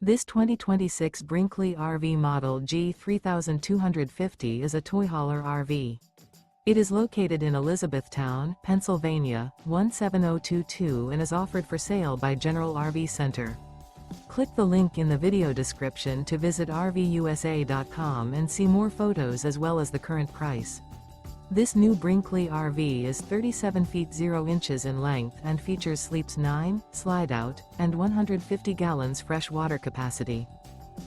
This 2026 Brinkley RV Model G 3250 is a toy hauler RV. It is located in Elizabethtown, Pennsylvania, 17022 and is offered for sale by General RV Center. Click the link in the video description to visit RVUSA.com and see more photos as well as the current price. This new Brinkley RV is 37 feet 0 inches in length and features sleeps 9, slide-out, and 150 gallons fresh water capacity.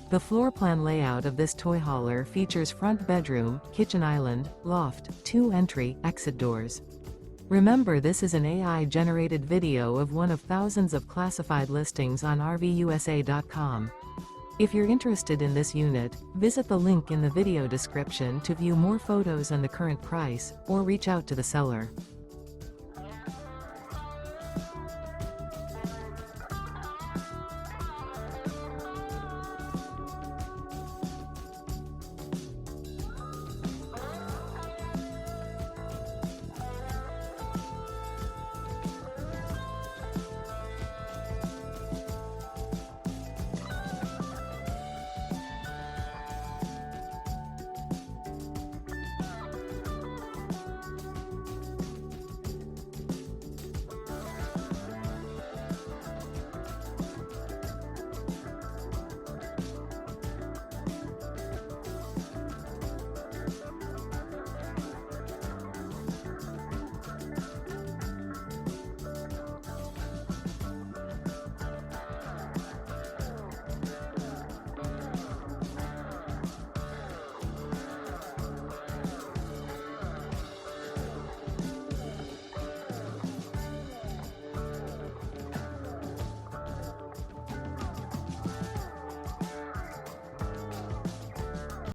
The floor plan layout of this toy hauler features front bedroom, kitchen island, loft, 2 entry, exit doors. Remember, this is an AI-generated video of one of thousands of classified listings on RVUSA.com. If you're interested in this unit, visit the link in the video description to view more photos and the current price, or reach out to the seller.